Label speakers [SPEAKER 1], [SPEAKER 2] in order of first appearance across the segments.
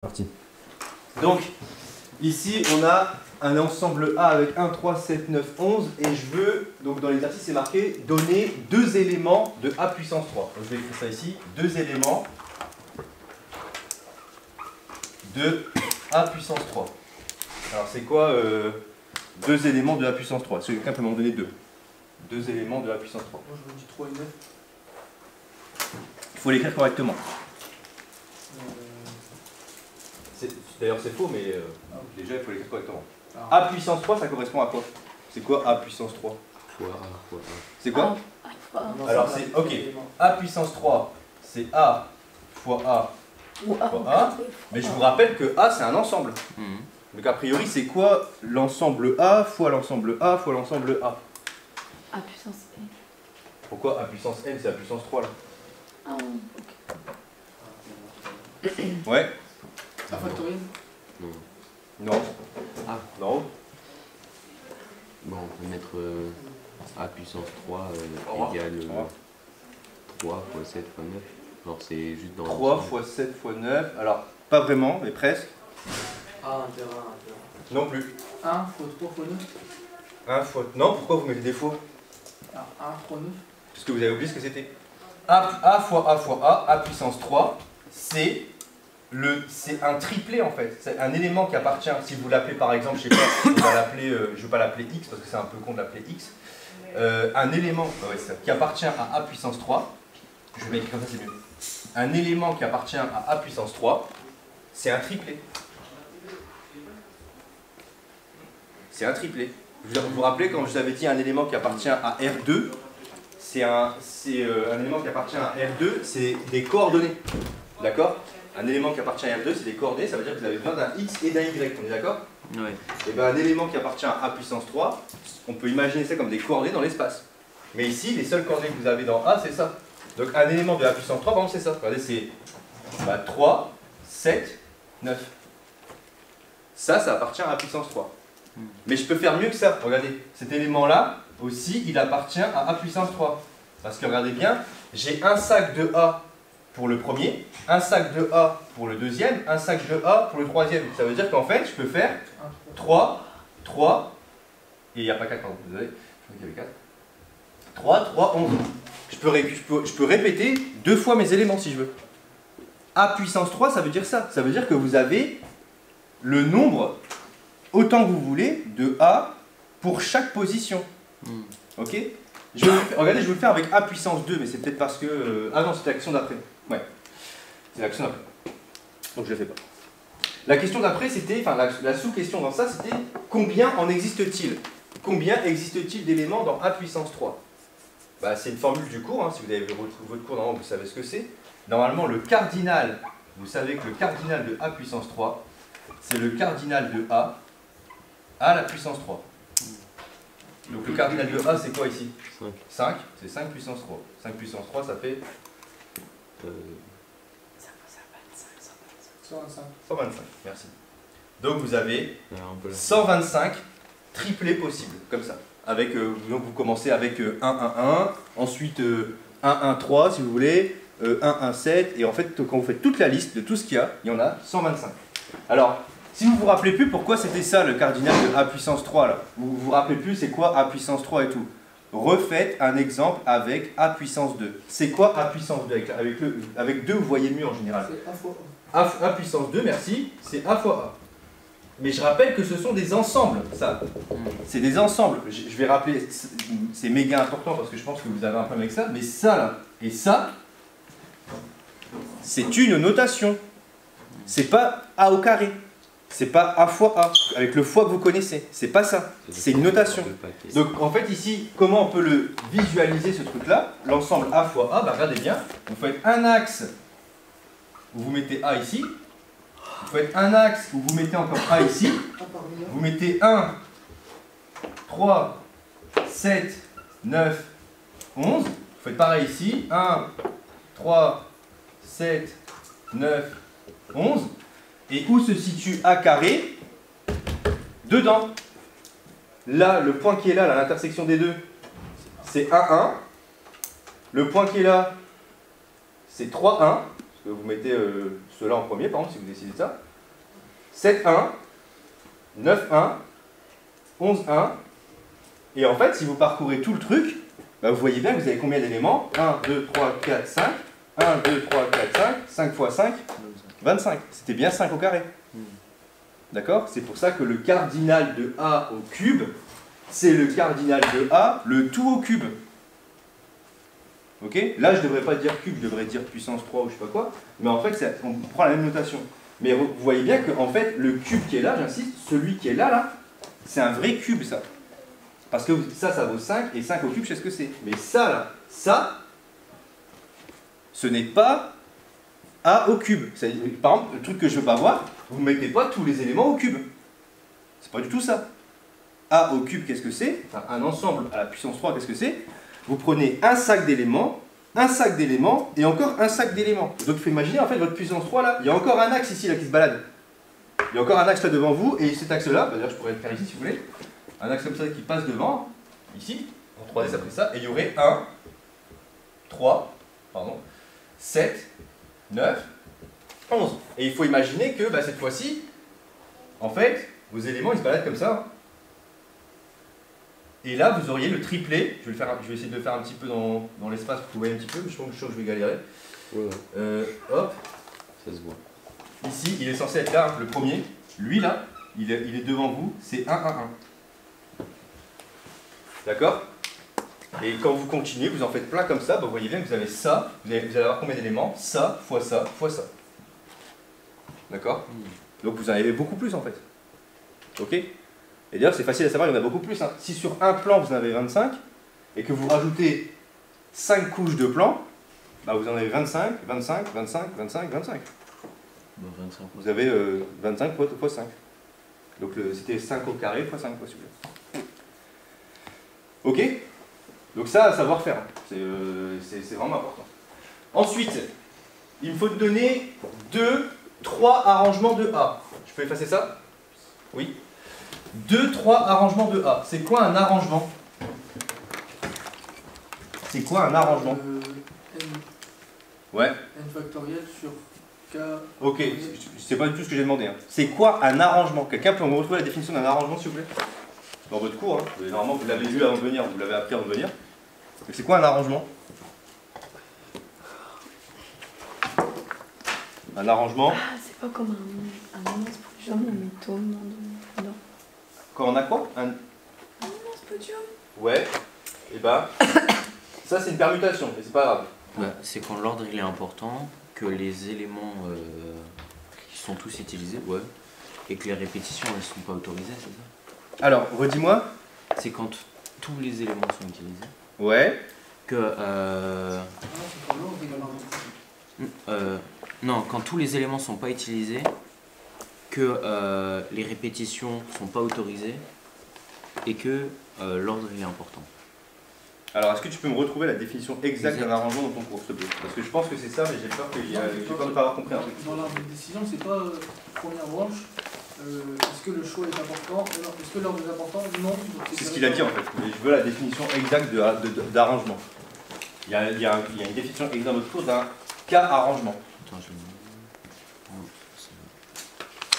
[SPEAKER 1] Parti. Donc, ici, on a un ensemble A avec 1, 3, 7, 9, 11. Et je veux, donc dans l'exercice, c'est marqué, donner deux éléments de A puissance 3. Donc, je vais écrire ça ici. Deux éléments de A puissance 3. Alors, c'est quoi deux éléments de A puissance 3? Est-ce que quelqu'un peut m'en donner deux? Deux éléments de A puissance 3.
[SPEAKER 2] Moi, je me dis 3 et 9.
[SPEAKER 1] Il faut l'écrire correctement. D'ailleurs, c'est faux, mais déjà, il faut l'écrire correctement. A puissance 3, ça correspond à quoi? C'est quoi A puissance 3?
[SPEAKER 3] Fois A.
[SPEAKER 1] C'est quoi?
[SPEAKER 2] Non,
[SPEAKER 1] Alors,
[SPEAKER 2] ça,
[SPEAKER 1] c'est ok. A puissance 3, c'est A fois A fois A. Mais je vous rappelle que A, c'est un ensemble. Donc, a priori, c'est quoi l'ensemble A fois l'ensemble A fois l'ensemble A?
[SPEAKER 4] A puissance n.
[SPEAKER 1] Pourquoi A puissance n, c'est A puissance 3 là?
[SPEAKER 4] Ah, ok.
[SPEAKER 1] Ouais?
[SPEAKER 2] A factoriel.
[SPEAKER 1] Non.
[SPEAKER 3] Ah.
[SPEAKER 1] Non.
[SPEAKER 3] Bon, on peut mettre A puissance 3
[SPEAKER 1] Oh.
[SPEAKER 3] égale
[SPEAKER 1] Oh.
[SPEAKER 3] 3 fois 7 fois 9. Alors c'est juste dans
[SPEAKER 1] 3
[SPEAKER 3] l'ensemble.
[SPEAKER 1] fois 7 fois 9. Alors, pas vraiment, mais presque.
[SPEAKER 2] A, 1 terrain, 1
[SPEAKER 1] Non plus.
[SPEAKER 2] 1 fois 3 fois 9.
[SPEAKER 1] 1 fois. Non, pourquoi vous mettez des fois?
[SPEAKER 2] Ah, 1 fois 9.
[SPEAKER 1] Parce que vous avez oublié ce que c'était. A fois A fois A puissance 3, c'est un triplet en fait. C'est un élément qui appartient, si vous l'appelez par exemple, je sais pas, on va l'appeler, je ne veux pas l'appeler X parce que c'est un peu con de l'appeler X. Un élément qui appartient à A puissance 3, je vais écrire comme ça, c'est mieux. Un élément qui appartient à A puissance 3, c'est un triplet. C'est un triplet. Vous vous rappelez quand je vous avais dit un élément qui appartient à R2, c'est un élément qui appartient à R2, c'est des coordonnées. D'accord? Un élément qui appartient à R2, c'est des coordonnées, ça veut dire que vous avez besoin d'un X et d'un Y, on est d'accord?
[SPEAKER 3] Ouais.
[SPEAKER 1] Et bien un élément qui appartient à A puissance 3, on peut imaginer ça comme des coordonnées dans l'espace. Mais ici, les seules coordonnées que vous avez dans A, c'est ça. Donc un élément de A puissance 3, par exemple, c'est ça. Regardez, c'est 3, 7, 9. Ça appartient à A puissance 3. Mais je peux faire mieux que ça. Regardez, cet élément-là, aussi, il appartient à A puissance 3. Parce que regardez bien, j'ai un sac de A pour le premier, un sac de A pour le deuxième, un sac de A pour le troisième. Ça veut dire qu'en fait, je peux faire 3, 3, et il n'y a pas 4, pardon, désolé, je crois qu'il y avait 4. 3, 3, 11. Je peux répéter deux fois mes éléments si je veux. A puissance 3, ça veut dire ça. Ça veut dire que vous avez le nombre, autant que vous voulez, de A pour chaque position. Ok? Regardez, je vais le faire avec A puissance 2, mais c'est peut-être parce que... ah non, c'est l'action d'après. Ouais, c'est l'action d'après. Donc je ne le fais pas. La question d'après, c'était... Enfin, la sous-question dans ça, c'était combien en existe-t-il? Combien existe-t-il d'éléments dans A puissance 3? Bah, c'est une formule du cours, hein. Si vous avez votre cours, normalement, vous savez ce que c'est. Normalement, le cardinal, vous savez que le cardinal de A puissance 3, c'est le cardinal de A à la puissance 3. Donc le cardinal de A, c'est quoi ici?
[SPEAKER 3] 5.
[SPEAKER 1] 5, c'est 5 puissance 3. 5 puissance 3, ça fait
[SPEAKER 2] 125.
[SPEAKER 1] 125, merci. Donc vous avez
[SPEAKER 3] Alors, on peut la-
[SPEAKER 1] 125 triplés possibles, comme ça. Avec, donc vous commencez avec 1, 1, 1, ensuite 1, 1, 3 si vous voulez, 1, 1, 7, et en fait quand vous faites toute la liste de tout ce qu'il y a, il y en a 125. Alors, si vous ne vous rappelez plus pourquoi c'était ça le cardinal de A puissance 3, là, vous vous rappelez plus c'est quoi A puissance 3 et tout, refaites un exemple avec A puissance 2. C'est quoi A puissance 2 avec 2, vous voyez mieux en général.
[SPEAKER 2] C'est A fois
[SPEAKER 1] A puissance 2, merci, c'est A fois A. Mais je rappelle que ce sont des ensembles, ça. C'est des ensembles. Je vais rappeler, c'est méga important parce que je pense que vous avez un problème avec ça, mais ça là, et ça, c'est une notation. C'est pas A au carré. C'est pas A fois A, avec le fois que vous connaissez. C'est pas ça. C'est une notation. Donc en fait ici, comment on peut le visualiser ce truc-là? L'ensemble A fois A, bah regardez bien, vous faites un axe où vous mettez A ici, vous faites un axe où vous mettez encore A ici,
[SPEAKER 2] 1 par million.
[SPEAKER 1] vous mettez 1, 3, 7, 9, 11, vous faites pareil ici, 1, 3, 7, 9, 11, et où se situe A carré? Dedans. Là, le point qui est là, l'intersection des deux, c'est 1, 1. Le point qui est là, c'est 3, 1. Vous mettez cela en premier, par exemple, si vous décidez de ça. 7, 1, 9, 1, 11, 1. Et en fait, si vous parcourez tout le truc, bah, vous voyez bien que vous avez combien d'éléments? 1, 2, 3, 4, 5. 1, 2, 3, 4, 5. 5 fois 5, 25. C'était bien 5 au carré. D'accord? C'est pour ça que le cardinal de A au cube, c'est le cardinal de A, le tout au cube. Ok? Là, je ne devrais pas dire cube, je devrais dire puissance 3 ou je sais pas quoi. Mais en fait, on prend la même notation. Mais vous voyez bien que en fait, le cube qui est là, j'insiste, celui qui est là, c'est un vrai cube, ça. Parce que ça vaut 5, et 5 au cube, je sais ce que c'est. Mais ça, là, ça, ce n'est pas A au cube. Par exemple, le truc que je ne veux pas voir, vous ne mettez pas tous les éléments au cube. C'est pas du tout ça. A au cube, qu'est-ce que c'est? Enfin, un ensemble à la puissance 3, qu'est-ce que c'est? Vous prenez un sac d'éléments, et encore un sac d'éléments. Donc il faut imaginer en fait votre puissance 3 là, il y a encore un axe ici là qui se balade. Il y a encore un axe là devant vous, et cet axe là, d'ailleurs je pourrais le faire ici si vous voulez, un axe comme ça qui passe devant, ici, en 3D ça ferait ça, et il y aurait 1, 3, 7, 9, 11. Et il faut imaginer que cette fois-ci, en fait, vos éléments ils se baladent comme ça. Et là, vous auriez le triplet. Je vais essayer de le faire un petit peu dans l'espace pour que vous voyez un petit peu, mais je pense que je vais galérer.
[SPEAKER 3] Ouais.
[SPEAKER 1] Hop.
[SPEAKER 3] Ça se voit.
[SPEAKER 1] Ici, il est censé être là, le premier. Lui, là, il est devant vous, c'est 1, 1, 1. D'accord? Et quand vous continuez, vous en faites plein comme ça, vous voyez bien que vous avez ça. Vous allez avoir combien d'éléments? Ça, fois ça, fois ça. D'accord? Donc vous en avez beaucoup plus en fait. Ok? Et d'ailleurs, c'est facile à savoir, il y en a beaucoup plus. Hein. Si sur un plan, vous en avez 25, et que vous rajoutez 5 couches de plans, bah vous en avez 25, 25, 25, 25, 25.
[SPEAKER 3] Bon, 25.
[SPEAKER 1] Vous avez 25 fois 5. Donc c'était 5 au carré fois 5 fois celui-là. Ok? Donc ça, à savoir faire. C'est vraiment important. Ensuite, il me faut donner 3 arrangements de A. Je peux effacer ça? Oui. 3 arrangements de A. C'est quoi un arrangement? C'est quoi un arrangement?
[SPEAKER 2] N,
[SPEAKER 1] Ouais.
[SPEAKER 2] N factoriel sur K.
[SPEAKER 1] Ok, c'est pas du tout ce que j'ai demandé. Hein. C'est quoi un arrangement? Quelqu'un peut me retrouver la définition d'un arrangement, s'il vous plaît? Dans votre cours, hein. Normalement vous l'avez vu avant de venir, vous l'avez appris avant de venir. C'est quoi un arrangement? Un arrangement?
[SPEAKER 4] Ah, c'est pas comme un immense podium en métaux dedans.
[SPEAKER 1] Quand on a quoi? Un
[SPEAKER 4] immense podium?
[SPEAKER 1] Ouais. Et bah, ça c'est une permutation, mais c'est pas grave.
[SPEAKER 3] Bah, c'est quand l'ordre il est important, que les éléments qui sont tous utilisés, ouais, et que les répétitions elles sont pas autorisées, c'est ça?
[SPEAKER 1] Alors, redis-moi.
[SPEAKER 3] C'est quand tous les éléments sont utilisés.
[SPEAKER 1] Ouais.
[SPEAKER 3] Que non, quand tous les éléments sont pas utilisés, que les répétitions sont pas autorisées et que l'ordre il est important.
[SPEAKER 1] Alors, est-ce que tu peux me retrouver la définition exacte d'un arrangement dans ton cours, s'il te plaît? Parce que je pense que c'est ça, mais j'ai peur de ne pas avoir compris un truc.
[SPEAKER 2] Dans l'arbre de décision, c'est pas première branche. Est-ce que le choix est important? Est-ce que l'ordre est important? Non.
[SPEAKER 1] C'est ce qu'il a dit en fait. Mais je veux la définition exacte d'arrangement. Il y a une définition exacte dans votre cours d'un cas arrangement.
[SPEAKER 3] Attends,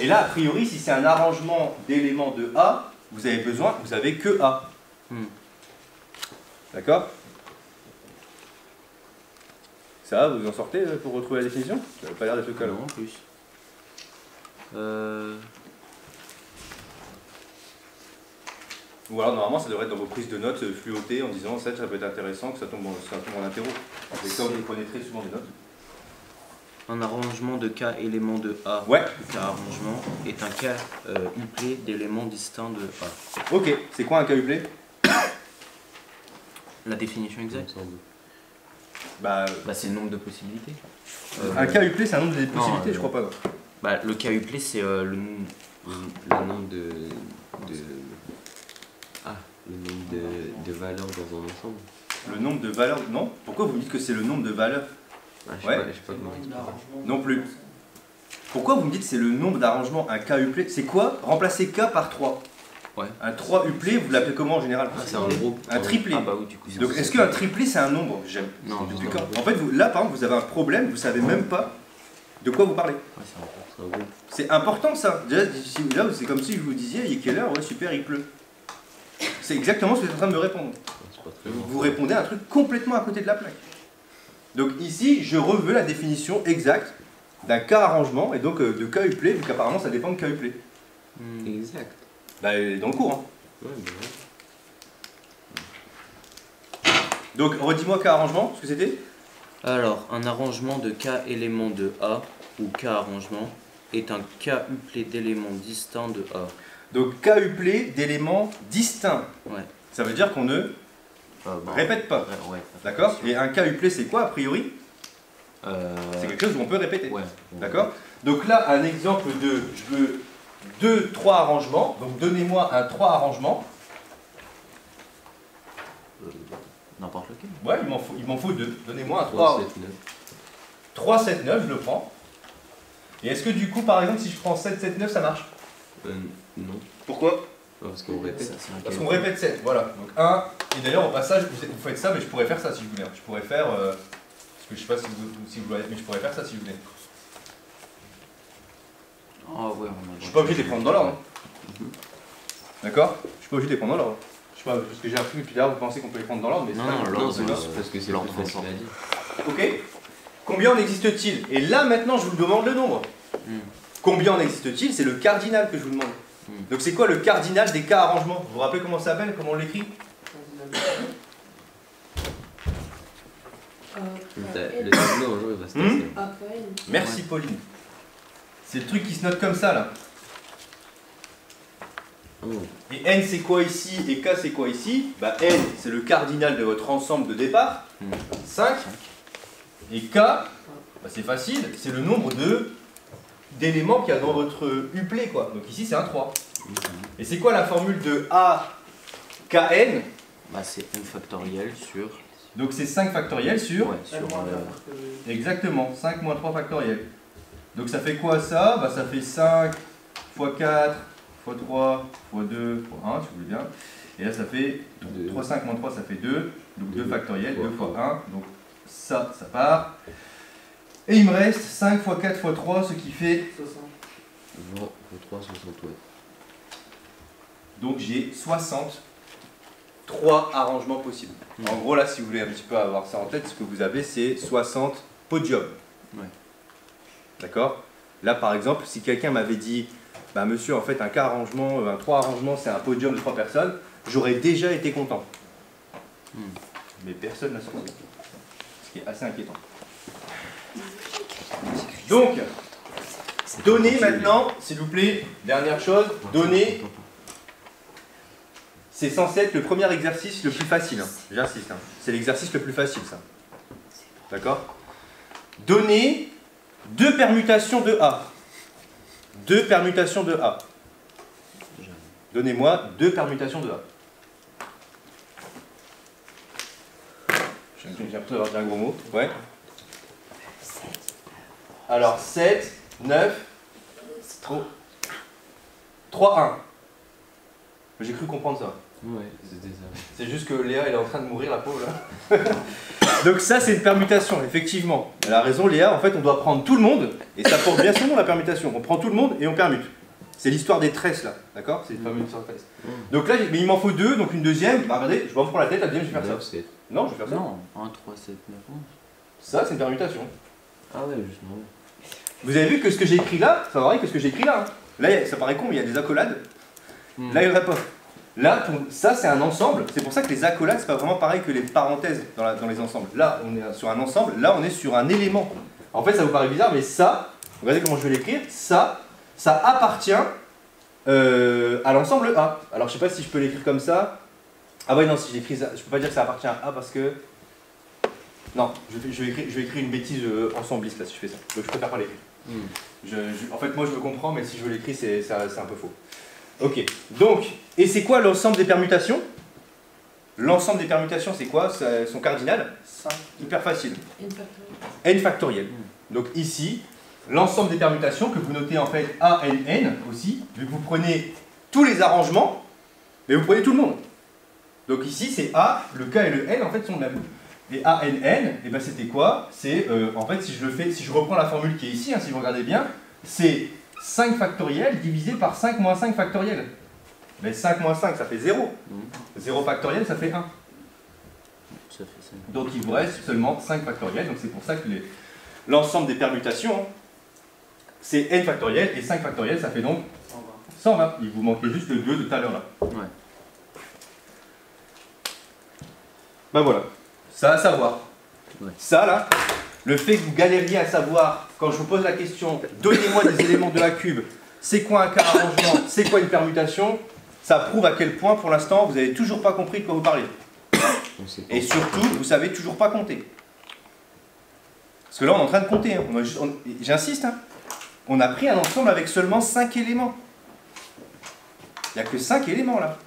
[SPEAKER 1] Et là, a priori, si c'est un arrangement d'éléments de A, vous avez que A. D'accord? Ça va, vous en sortez pour retrouver la définition? Ça n'a pas l'air d'être le cas là.
[SPEAKER 3] Non, en plus.
[SPEAKER 1] Ou alors normalement ça devrait être dans vos prises de notes fluotées en disant ça peut être intéressant que ça tombe en interro. C'est ça, vous prenez très souvent des notes.
[SPEAKER 3] Un arrangement de K éléments de A.
[SPEAKER 1] Ouais.
[SPEAKER 3] K arrangement est un K uplé d'éléments distincts de A.
[SPEAKER 1] Ok, c'est quoi un cas uplé?
[SPEAKER 3] La définition exacte?
[SPEAKER 1] Bah
[SPEAKER 3] c'est le nombre de possibilités.
[SPEAKER 1] un cas uplé c'est un nombre de possibilités, je crois pas. Non.
[SPEAKER 3] Bah, le K uplé c'est le nombre de valeurs dans un ensemble.
[SPEAKER 1] Le nombre de valeurs, non? Pourquoi vous me dites que c'est le nombre de valeurs?
[SPEAKER 3] Je sais pas comment expliquer.
[SPEAKER 1] Non plus. Pourquoi vous me dites que c'est le nombre d'arrangements, un K uplé? C'est quoi? Remplacer K par 3.
[SPEAKER 3] Ouais.
[SPEAKER 1] Un 3 uplé, vous l'appelez comment en général?
[SPEAKER 3] C'est un gros.
[SPEAKER 1] Un triplé.
[SPEAKER 3] Ah bah oui, du coup.
[SPEAKER 1] Donc est-ce qu'un triplé c'est un nombre? J'aime.
[SPEAKER 3] Non,
[SPEAKER 1] En fait, là par exemple, vous avez un problème, vous savez même pas de quoi vous parlez.
[SPEAKER 3] Ouais, c'est un
[SPEAKER 1] C'est important ça. Déjà, là, c'est comme si je vous disiez, il est quelle heure? Ouais, super, il pleut. C'est exactement ce que vous êtes en train de me répondre. Vous répondez à un truc complètement à côté de la plaque. Donc ici, je reveux la définition exacte d'un cas arrangement et donc de cas uplé, vu qu'apparemment ça dépend de cas uplé.
[SPEAKER 3] Exact.
[SPEAKER 1] Bah, dans le cours. Hein.
[SPEAKER 3] Ouais, bah ouais.
[SPEAKER 1] Donc, redis-moi cas arrangement, ce que c'était?
[SPEAKER 3] Alors, un arrangement de k éléments de A ou k arrangement est un k uplé d'éléments distincts de A.
[SPEAKER 1] Donc, cas uplé d'éléments distincts.
[SPEAKER 3] Ouais.
[SPEAKER 1] Ça veut dire qu'on ne répète pas.
[SPEAKER 3] Ouais.
[SPEAKER 1] D'accord? Et un cas uplé, c'est quoi a priori? C'est quelque chose où on peut répéter.
[SPEAKER 3] Ouais.
[SPEAKER 1] D'accord? Donc là, un exemple de, je veux 2, 3 arrangements. Donc donnez-moi un 3 arrangements.
[SPEAKER 3] N'importe lequel.
[SPEAKER 1] Ouais, il m'en faut 2. Donnez-moi un 3. 3, 7, 9, je le prends. Et est-ce que du coup, par exemple, si je prends 7, 7, 9, ça marche?
[SPEAKER 3] Non.
[SPEAKER 1] Pourquoi?
[SPEAKER 3] Parce qu'on répète.
[SPEAKER 1] Parce qu'on répète 7, voilà. Donc 1, et d'ailleurs au passage, vous faites ça, mais je pourrais faire ça si je voulais. Je pourrais faire, parce que je sais pas si vous voulez, mais je pourrais faire ça si je voulais.
[SPEAKER 3] Ah ouais,
[SPEAKER 1] Je suis pas obligé de les prendre dans l'ordre. D'accord? Je suis pas obligé de les prendre dans l'ordre. Je sais pas, parce que j'ai appris depuis là, vous pensez qu'on peut les prendre dans l'ordre, mais c'est pas
[SPEAKER 3] non,
[SPEAKER 1] l'ordre,
[SPEAKER 3] c'est parce que c'est l'ordre facile à dire.
[SPEAKER 1] Ok? Combien en existe-t-il? Et là maintenant je vous demande le nombre. Combien en existe-t-il? C'est le cardinal que je vous demande. Donc c'est quoi le cardinal des cas arrangements? Vous vous rappelez comment ça s'appelle? Comment on l'écrit?
[SPEAKER 3] Le tableau, va se passer.
[SPEAKER 1] Merci Pauline. C'est le truc qui se note comme ça là. Et n c'est quoi ici et k c'est quoi ici? Bah n c'est le cardinal de votre ensemble de départ, 5. Et k, bah, c'est facile, c'est le nombre d'éléments qu'il y a dans votre uplé quoi. Donc ici c'est un 3. Et c'est quoi la formule de a kn?
[SPEAKER 3] Bah c'est n factoriel sur...
[SPEAKER 1] Donc c'est 5 factoriel sur...
[SPEAKER 3] Ouais, sur...
[SPEAKER 1] Exactement, 5 moins 3 factoriel. Donc ça fait quoi ça? Bah ça fait 5 fois 4 fois 3 fois 2 fois 1 si vous voulez bien. Et là ça fait 3, 5 moins 3 ça fait 2. Donc 2 factoriel, 2 fois 1. Donc ça part. Et il me reste 5 fois 4 fois 3 ce qui fait...
[SPEAKER 2] 60.
[SPEAKER 3] 20 fois 3, 60, ouais.
[SPEAKER 1] Donc j'ai 63 arrangements possibles. En gros là si vous voulez un petit peu avoir ça en tête, ce que vous avez c'est 60 podiums.
[SPEAKER 3] Ouais.
[SPEAKER 1] D'accord? Là par exemple, si quelqu'un m'avait dit bah monsieur en fait un 3 arrangements c'est un podium de 3 personnes, j'aurais déjà été content. Mais personne n'a sorti. Ce qui est assez inquiétant. Donc, donner maintenant, s'il vous plaît, dernière chose, donner, c'est censé être le premier exercice le plus facile. Hein. J'insiste, hein. C'est l'exercice le plus facile ça. D'accord? Donner 2 permutations de A. 2 permutations de A. Donnez-moi 2 permutations de A. J'ai l'impression d'avoir dit un gros mot. Ouais. Alors 7, 9, 3, 1. J'ai cru comprendre ça.
[SPEAKER 3] Ouais, c'était ça.
[SPEAKER 1] C'est juste que Léa elle est en train de mourir la pauvre là. Donc ça c'est une permutation, effectivement. Elle a raison Léa, en fait on doit prendre tout le monde, et ça porte bien son nom la permutation. On prend tout le monde et on permute. C'est l'histoire des tresses là, d'accord? C'est une famille de tresses. Donc là, mais il m'en faut 2, donc une deuxième. Bah regardez, je vais me prendre la tête, la deuxième je vais faire ça. Non, je vais faire ça.
[SPEAKER 3] Non, 1, 3, 7, 9, 11.
[SPEAKER 1] Ça c'est une permutation.
[SPEAKER 3] Ah ouais, justement.
[SPEAKER 1] Vous avez vu que ce que j'ai écrit là, ça varie que ce que j'ai écrit là. Hein. Là, ça paraît con, mais il y a des accolades. Là, il n'y en aurait pas. Là, ça, c'est un ensemble. C'est pour ça que les accolades, c'est pas vraiment pareil que les parenthèses dans les ensembles. Là, on est sur un ensemble. Là, on est sur un élément. En fait, ça vous paraît bizarre, mais ça, regardez comment je vais l'écrire. Ça appartient à l'ensemble A. Alors, je sais pas si je peux l'écrire comme ça. Ah ouais, non, si j'écris ça, je peux pas dire que ça appartient à A parce que... Non, je vais écrire une bêtise ensembliste là si je fais ça. Donc je préfère pas l'écrire. En fait, moi je le comprends, mais si je veux l'écrire, c'est un peu faux. Ok, donc, et c'est quoi l'ensemble des permutations? L'ensemble des permutations, c'est quoi? Son cardinal?
[SPEAKER 2] 5.
[SPEAKER 1] Hyper facile. N factoriel. Donc ici, l'ensemble des permutations que vous notez en fait A, N, N aussi, vu que vous prenez tous les arrangements, mais vous prenez tout le monde. Donc ici, c'est A, le K et le N en fait sont mêmes. Et ANN, et ben c'était quoi? C'est en fait si je reprends la formule qui est ici, hein, si vous regardez bien, c'est 5 factoriel divisé par 5 moins 5 factoriel. Mais 5 moins 5, ça fait 0. 0 factoriel, ça fait 1.
[SPEAKER 3] Ça fait 5.
[SPEAKER 1] Donc il vous reste seulement 5 factoriels. Donc c'est pour ça que l'ensemble des permutations, c'est n factoriel. Et 5 factoriel, ça fait donc 120. Il vous manquait juste le 2 de tout à l'heure là.
[SPEAKER 3] Ouais.
[SPEAKER 1] Ben voilà. Ça à savoir.
[SPEAKER 3] Ouais.
[SPEAKER 1] Ça là, le fait que vous galériez à savoir, quand je vous pose la question, donnez-moi des éléments de A cube, c'est quoi un quart arrangement, c'est quoi une permutation, ça prouve à quel point pour l'instant vous n'avez toujours pas compris de quoi vous parlez. Et surtout, vous savez toujours pas compter. Parce que là on est en train de compter, hein. J'insiste, hein. On a pris un ensemble avec seulement 5 éléments. Il n'y a que 5 éléments là.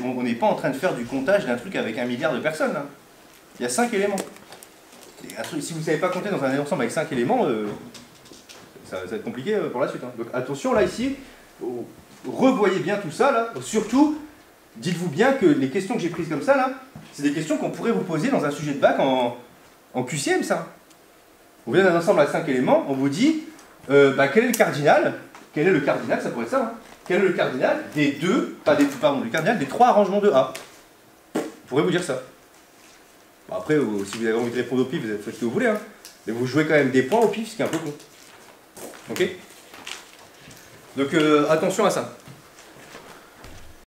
[SPEAKER 1] On n'est pas en train de faire du comptage d'un truc avec 1 milliard de personnes là. Il y a 5 éléments. Si vous ne savez pas compter dans un ensemble avec 5 éléments, ça va être compliqué pour la suite. Hein. Donc attention là ici, revoyez bien tout ça là. Surtout, dites-vous bien que les questions que j'ai prises comme ça là, c'est des questions qu'on pourrait vous poser dans un sujet de bac en QCM ça. Vous venez d'un ensemble à 5 éléments, on vous dit quel est le cardinal? Quel est le cardinal? Ça pourrait être ça. Hein. Quel est le cardinal des deux, le cardinal des 3 arrangements de A? On pourrait vous dire ça. Bon, après, si vous avez envie de répondre au pif, vous faites ce que vous voulez. Hein. Mais vous jouez quand même des points au pif, ce qui est un peu con. Ok? Donc attention à ça.